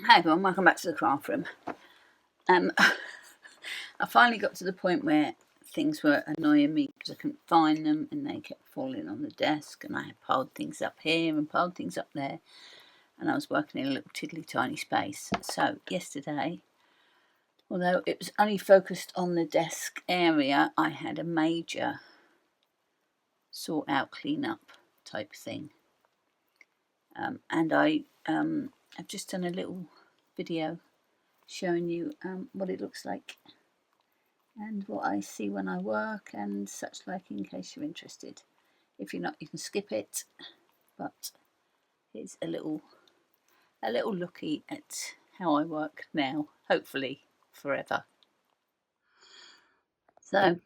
Hi everyone, welcome back to the craft room. I finally got to the point where things were annoying me because I couldn't find them and they kept falling on the desk, and I had piled things up here and piled things up there, and I was working in a little tiddly tiny space. So yesterday, although it was only focused on the desk area, I had a major sort out, clean up type thing. And I've just done a little video showing you what it looks like and what I see when I work and such like, in case you're interested. If you're not, you can skip it, but here's a little looky at how I work now, hopefully forever. So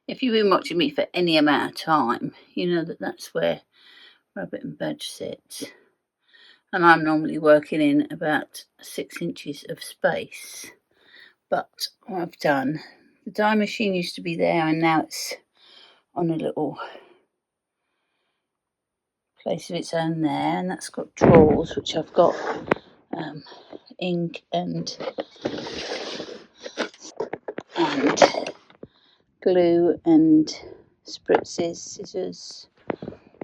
if you've been watching me for any amount of time, you know that that's where Rabbit and Badge sits, and I'm normally working in about 6 inches of space. But what I've done, the dye machine used to be there and now it's on a little place of its own there, and that's got drawers which I've got ink and glue and spritzes, scissors,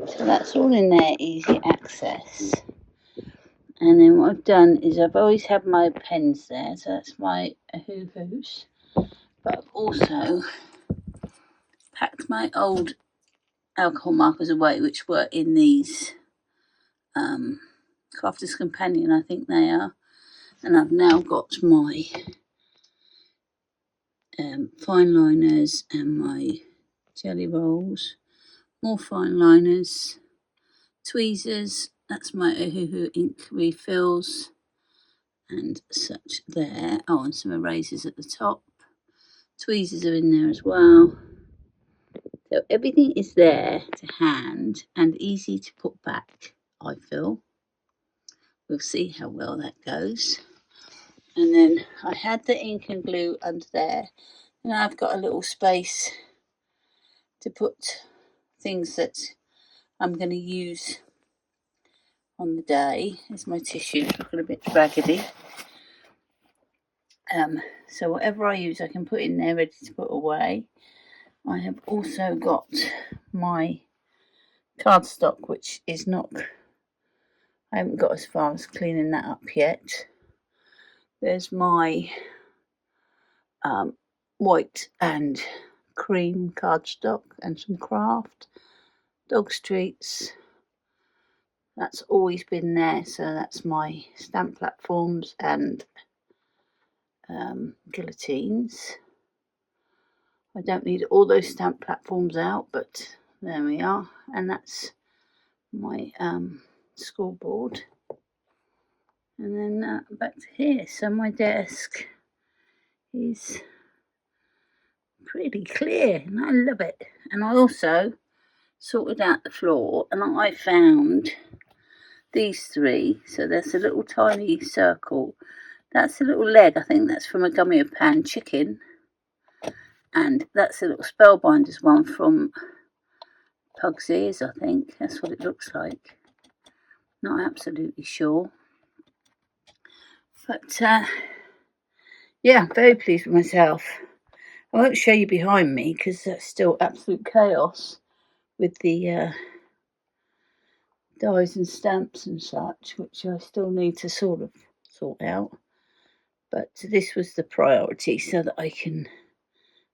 so that's all in there, easy access. And then what I've done is I've always had my pens there, so that's my ohuhus, but I've also packed my old alcohol markers away, which were in these Crafter's Companion, I think they are, and I've now got my fine liners and my jelly rolls, more fine liners, tweezers, that's my ohuhu ink refills and such there. Oh, and some erasers at the top. Tweezers are in there as well. So everything is there to hand and easy to put back, I feel. We'll see how well that goes. And then I had the ink and glue under there. And I've got a little space to put things that I'm going to use on the day. There's my tissues, looking a bit raggedy. So whatever I use, I can put in there ready to put away. I have also got my cardstock, which is not, I haven't got as far as cleaning that up yet. There's my white and cream cardstock and some craft. Dog's treats, that's always been there, so that's my stamp platforms and guillotines. I don't need all those stamp platforms out, but there we are. And that's my scoreboard. And then back to here. So my desk is pretty clear and I love it. And I also sorted out the floor and I found these three. So there's a little tiny circle. That's a little leg. I think that's from a gummy of pan chicken. And that's a little Spellbinders one from Pug's Ears, I think. That's what it looks like. Not absolutely sure. But, yeah, I'm very pleased with myself. I won't show you behind me because that's still absolute chaos with the dies and stamps and such, which I still need to sort out. But this was the priority so that I can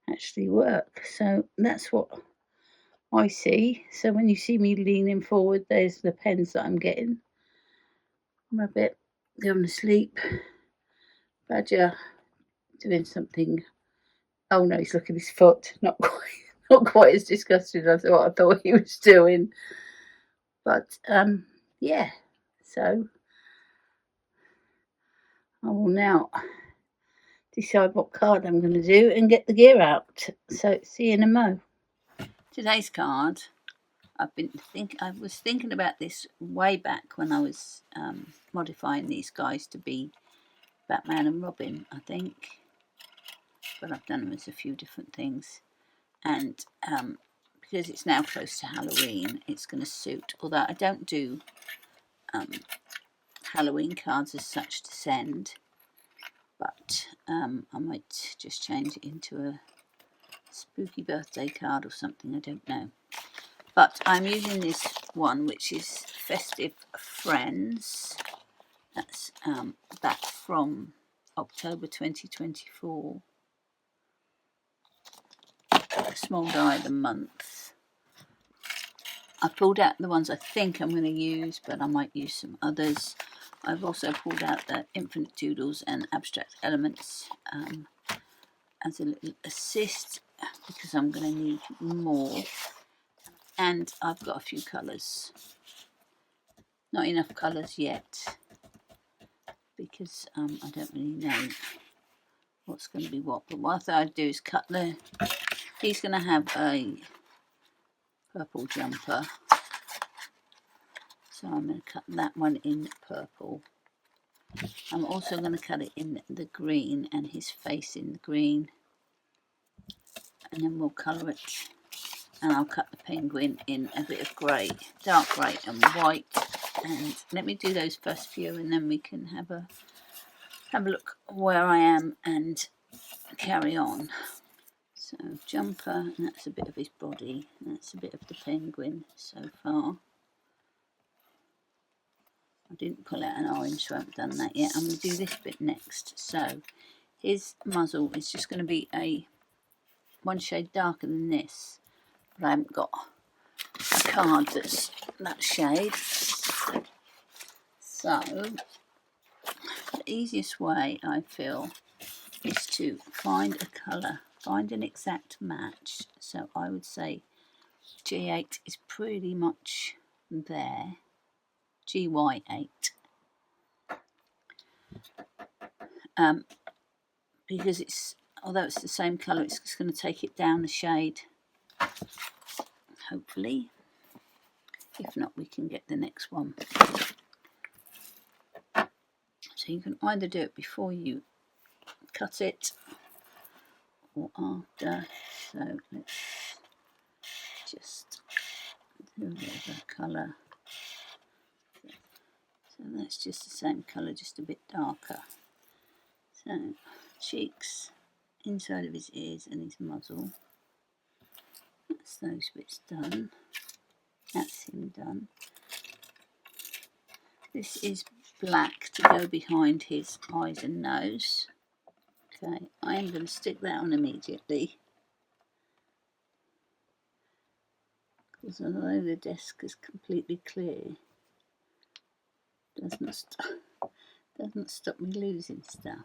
actually work. So that's what I see. So when you see me leaning forward, there's the pens that I'm getting. Rabbit going to sleep. Badger doing something. Oh no, he's looking at his foot. Not quite as disgusted as what I thought he was doing. But yeah. So I will now decide what card I'm going to do and get the gear out. So see you in a mo. Today's card, I was thinking about this way back when I was modifying these guys to be Batman and Robin, I think. But I've done them as a few different things. And because it's now close to Halloween, it's going to suit. Although I don't do Halloween cards as such to send, but I might just change it into a spooky birthday card or something, I don't know. But I'm using this one, which is Festive Friends. That's back from October 2024. Small die of the month. I pulled out the ones I think I'm going to use, but I might use some others. I've also pulled out the Infinite Doodles and Abstract Elements as a little assist, because I'm going to need more. And I've got a few colours. Not enough colours yet, because I don't really know what's going to be what. But what I thought I'd do is cut the... He's going to have a purple jumper, so I'm going to cut that one in purple. I'm also going to cut it in the green and his face in the green, and then we'll colour it. And I'll cut the penguin in a bit of grey, dark grey and white. And let me do those first few, and then we can have a look where I am and carry on. So jumper, and that's a bit of his body, and that's a bit of the penguin so far. I didn't pull out an orange, so I haven't done that yet. I'm going to do this bit next. So his muzzle is just going to be one shade darker than this, but I haven't got a card that's that shade. So the easiest way, I feel, is to find a colour, find an exact match. So I would say G8 is pretty much there. GY8. Because it's, although it's the same colour, it's just going to take it down a shade, hopefully. If not, we can get the next one. So you can either do it before you cut it or after. So let's just do a bit of a colour. So that's just the same colour, just a bit darker. So cheeks, inside of his ears and his muzzle. That's those bits done. That's him done. This is black to go behind his eyes and nose. Okay, I am going to stick that on immediately, because although the desk is completely clear, doesn't stop me losing stuff.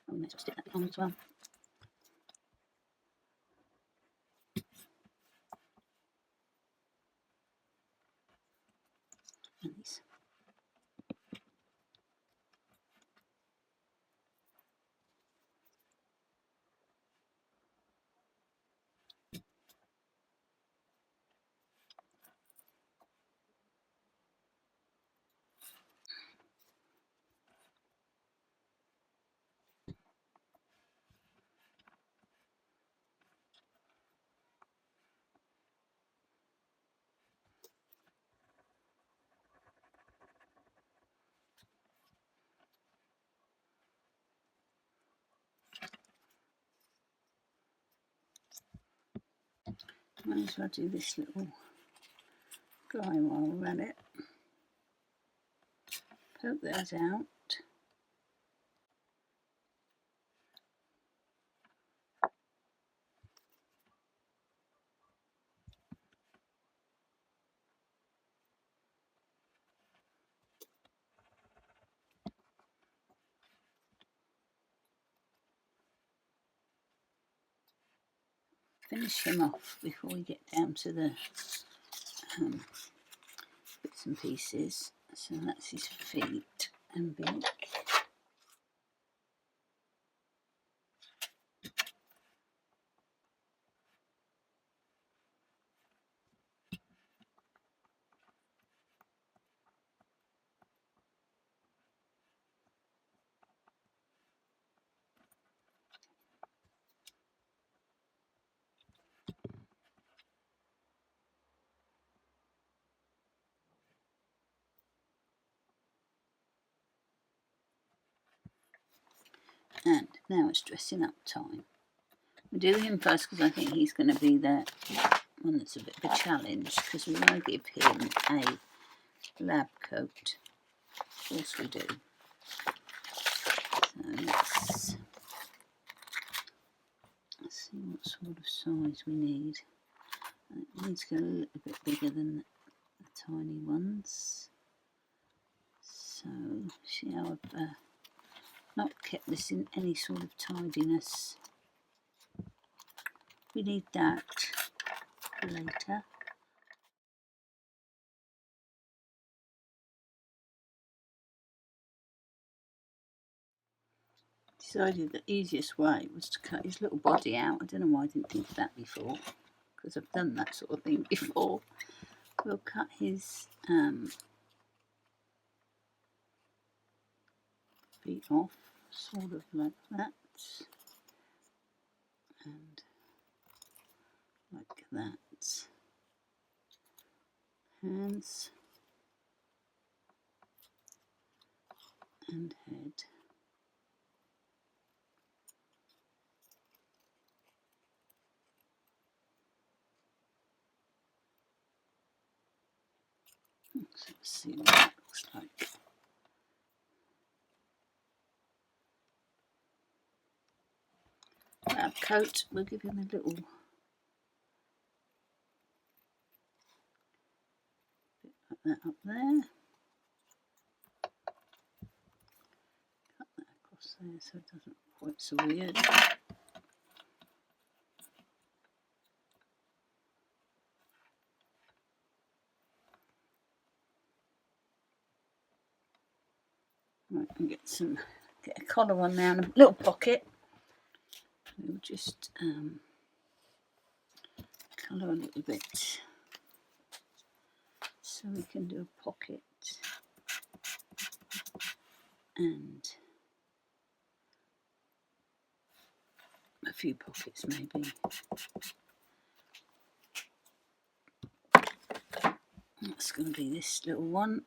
Oh, let's stick that on as well. And these. Might as well do this little guy while we're at it. Poke that out. Finish him off before we get down to the bits and pieces. So that's his feet and beak. Now it's dressing up time. We'll do him first because I think he's going to be the one that's a bit of a challenge, because we want to give him a lab coat. Of course we do. So let's see what sort of size we need. It needs to go a little bit bigger than the tiny ones. So see how I've not kept this in any sort of tidiness. We need that later. Decided the easiest way was to cut his little body out. I don't know why I didn't think of that before, because I've done that sort of thing before. We'll cut his feet off, sort of like that, and like that. Hands and head. So let's see what that looks like. Lab coat, we'll give him a little bit like that up there. Cut that across there so it doesn't look quite so weird. Right, and get a collar on now and a little pocket. We'll just colour a little bit so we can do a pocket and a few pockets maybe. That's going to be this little one.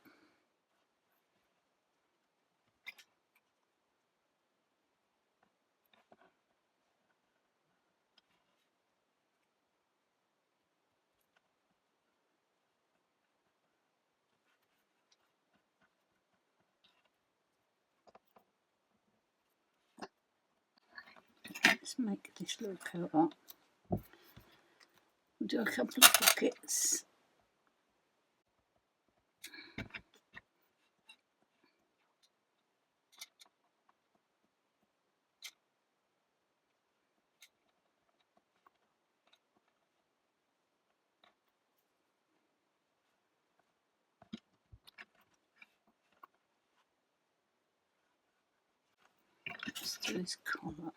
Let's make this little coat up. We'll do a couple of pockets. Let's do his collar.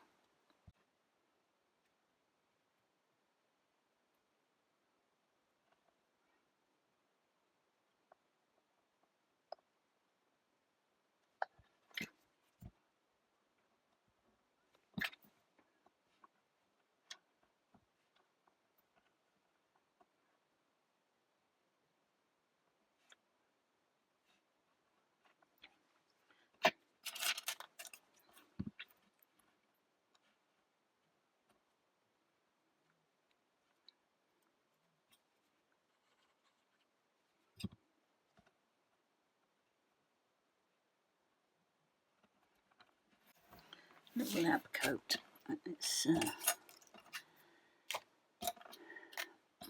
Little lab coat.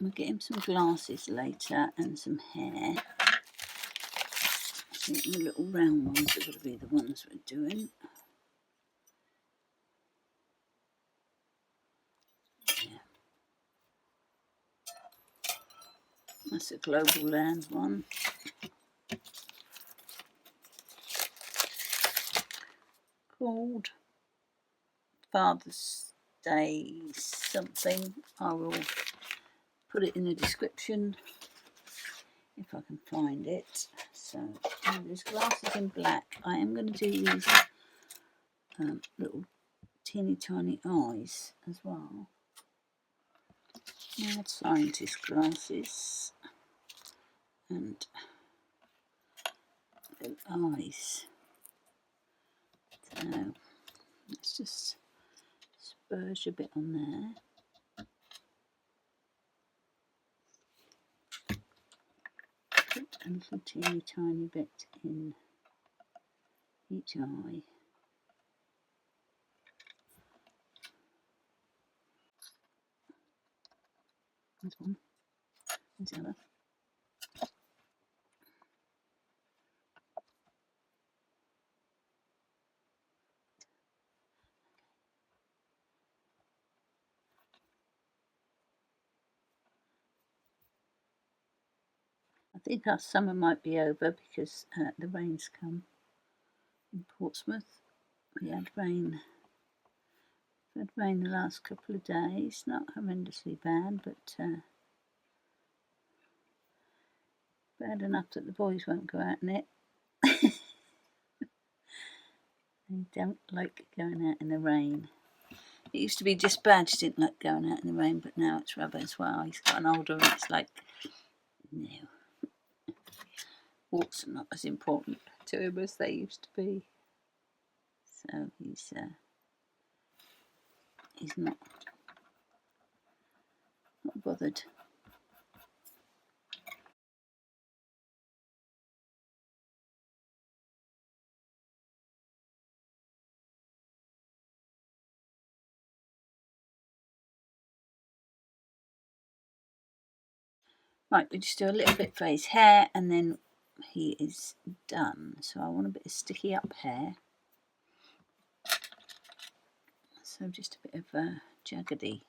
We'll get him some glasses later and some hair. I think the little round ones are going to be the ones we're doing. Yeah. That's a Global Land one. Called Father's Day something. I will put it in the description if I can find it. So there's glasses in black. I am going to do these little teeny tiny eyes as well. Mad scientist glasses and little eyes. So let's just disperse a bit on there. Put a little teeny tiny bit in each eye. There's one. There's the other. I think our summer might be over because the rain's come in Portsmouth. We had rain. We've had rain the last couple of days, not horrendously bad, but bad enough that the boys won't go out in it. They don't like going out in the rain. It used to be just Badge didn't like going out in the rain, but now it's Rubber as well. He's gotten older and it's like, no. Walks are not as important to him as they used to be. So he's not bothered. Right, we just do a little bit for his hair and then he is done. So I want a bit of sticky up hair. So just a bit of jaggedy.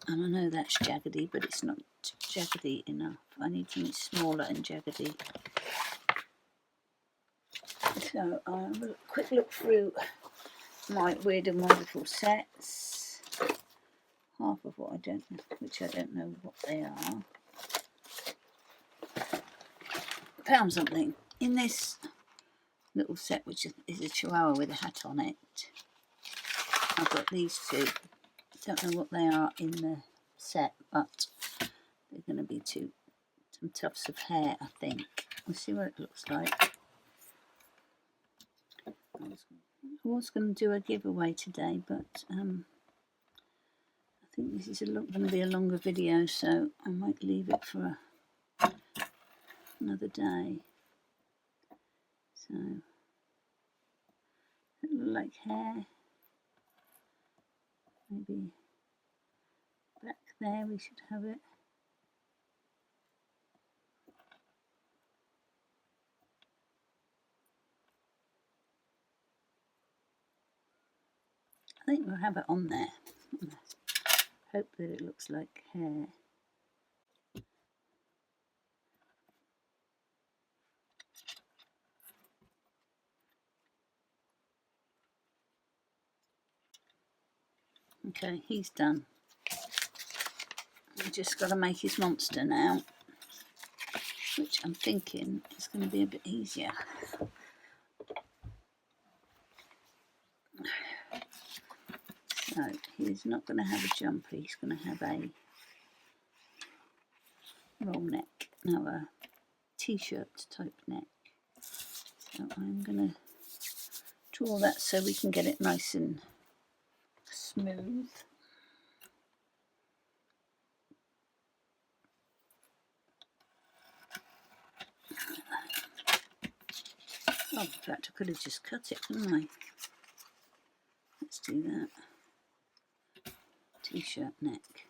And I know that's jaggedy, but it's not jaggedy enough. I need something smaller and jaggedy. So I'll have a quick look through my Weird and Wonderful sets. Half of what I don't know, which I don't know what they are. Found something in this little set, which is a chihuahua with a hat on it. I've got these two. Don't know what they are in the set, but they're going to be some tufts of hair, I think. We'll see what it looks like. I was going to do a giveaway today, but I think this is going to be a longer video, so I might leave it for another day. So, it look like hair. Maybe back there we should have it. I think we'll have it on there. Hope that it looks like hair. Okay, he's done. We've just got to make his monster now, which I'm thinking is going to be a bit easier. So he's not going to have a jumper, he's going to have a roll neck, no, a t-shirt type neck. So I'm going to draw that so we can get it nice and smooth. Oh, in fact, I could have just cut it, couldn't I? Let's do that. T-shirt neck.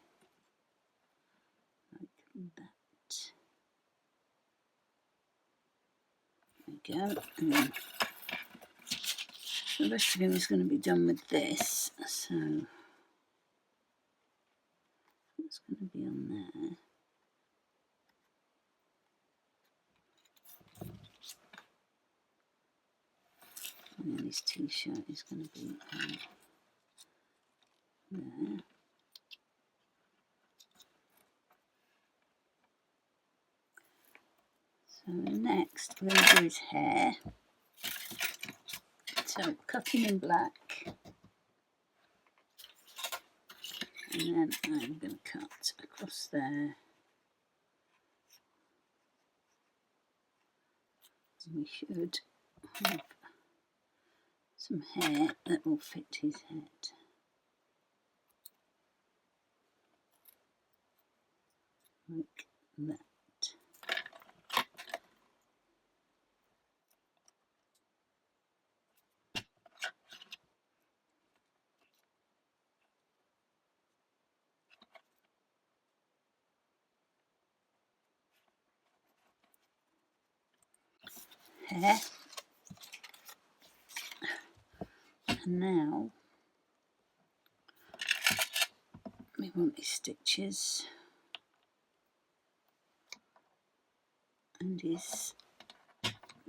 Like that. There we go. And then the rest of him is going to be done with this. So it's going to be on there. And then his t-shirt is going to be on there. So next we're going to do his hair. So cutting in black. And then I'm going to cut across there. And we should have some hair that will fit his head. Like that. Hair. And now we want his stitches and his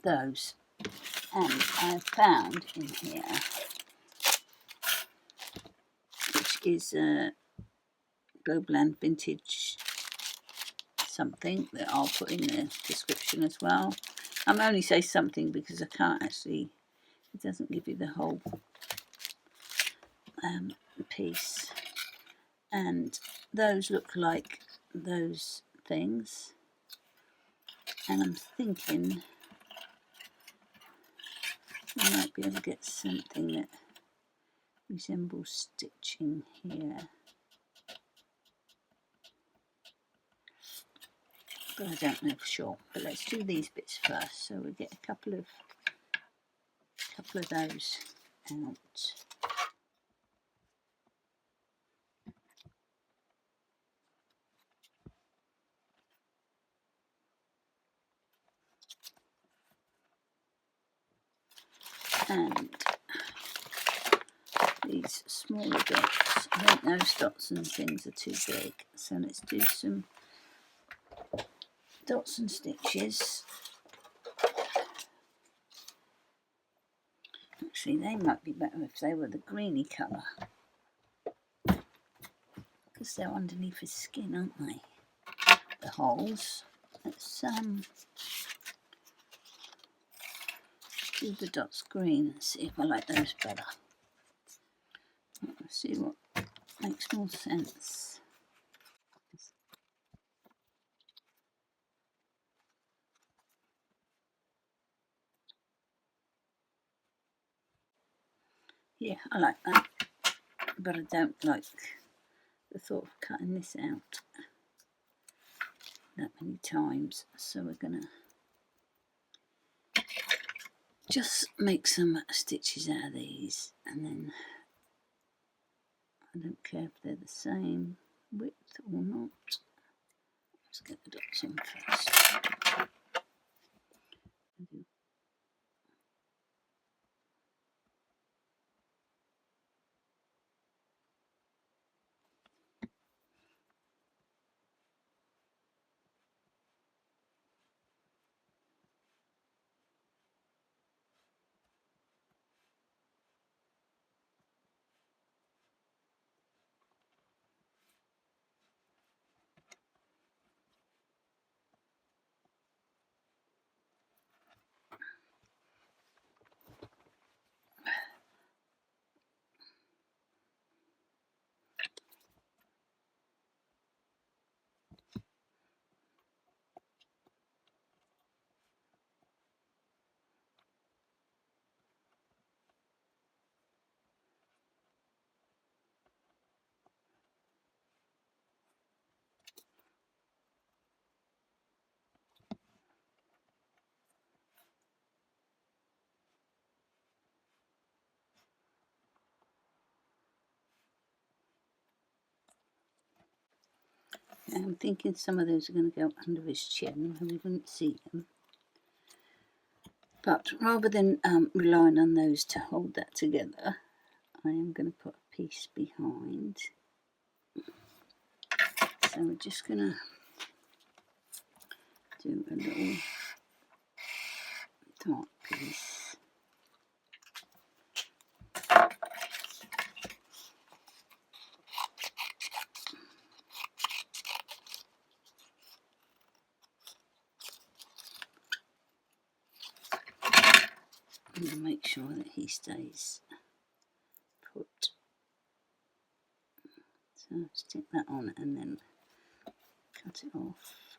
those. And I found in here, which is a Globland Vintage something that I'll put in the description as well. I'm only say something because I can't actually, it doesn't give you the whole piece. And those look like those things. And I'm thinking I might be able to get something that resembles stitching here. But I don't know for sure. But let's do these bits first. So we get a couple of those out. And these smaller dots. I think those dots and things are too big. So let's do some dots and stitches. Actually, they might be better if they were the greeny colour, because they're underneath his skin, aren't they? The holes. Let's do the dots green and see if I like those better. Let's see what makes more sense. Yeah, I like that, but I don't like the thought of cutting this out that many times, so we're gonna just make some stitches out of these, and then I don't care if they're the same width or not. Let's get the dots on first. I'm thinking some of those are going to go under his chin and we wouldn't see them. But rather than relying on those to hold that together, I am going to put a piece behind. So we're just going to do a little dark piece. And make sure that he stays put. So stick that on and then cut it off.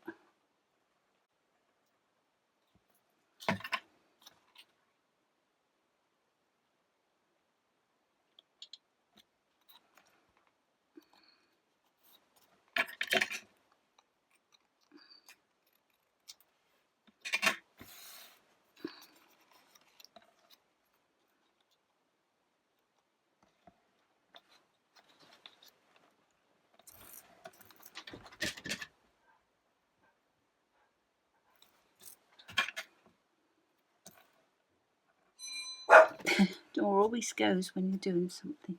snore always goes when you're doing something.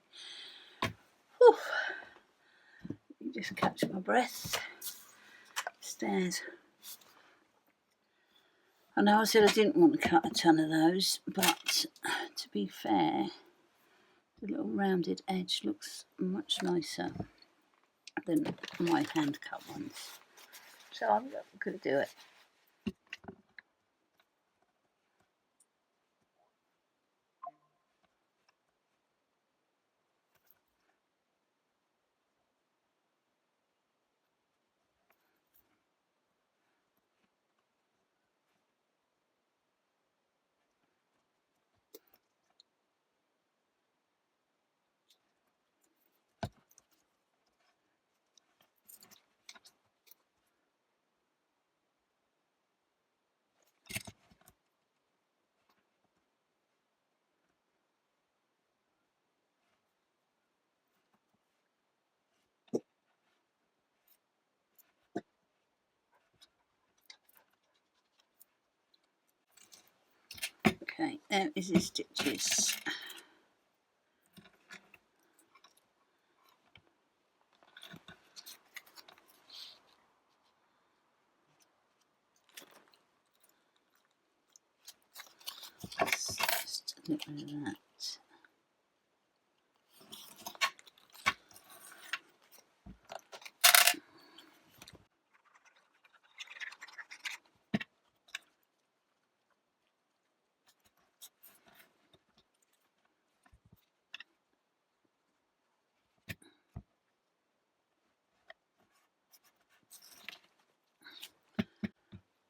Whew. Let me just catch my breath. Stairs. I know I said I didn't want to cut a ton of those, but to be fair, the little rounded edge looks much nicer than my hand cut ones. So I'm going to do it. Okay, there is the stitches. Just a little bit of that.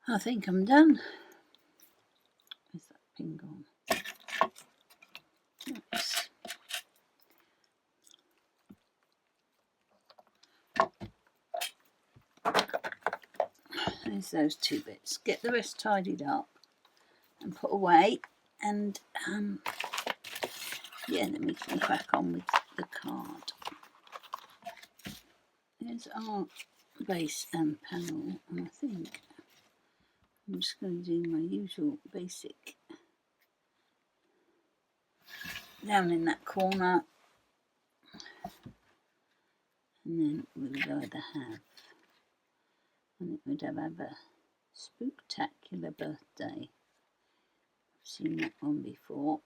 I think I'm done. Where's that pin gone? Oops. There's those two bits. Get the rest tidied up and put away, and yeah, then we can crack on with the card. There's our base and panel, and I think I'm just going to do my usual basic down in that corner, and then we would either have, and it would have a spooktacular birthday. I've seen that one before.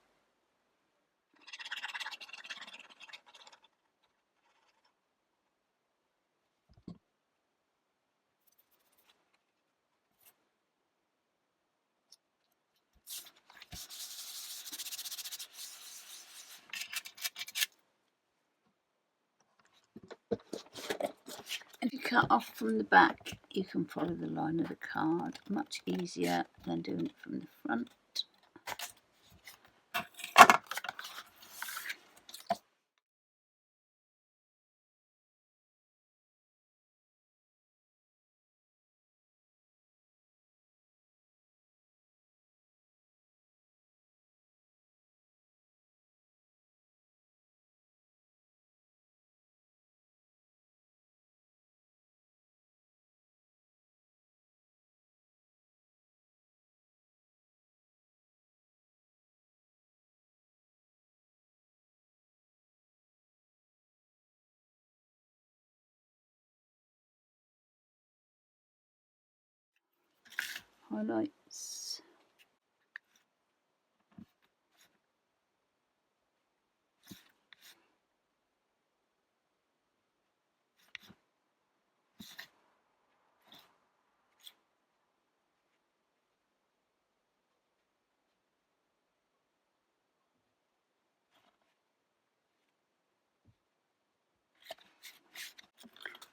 If you cut off from the back, you can follow the line of the card. Much easier than doing it from the front. Highlights.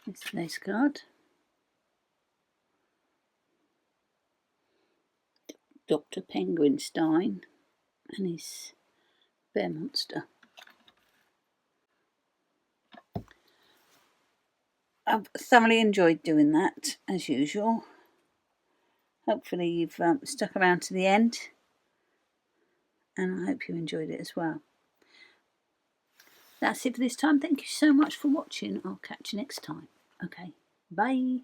It's today's card. Dr Penguinstein and his bear monster. I've thoroughly enjoyed doing that, as usual. Hopefully you've stuck around to the end, and I hope you enjoyed it as well. That's it for this time. Thank you so much for watching. I'll catch you next time. Okay, bye.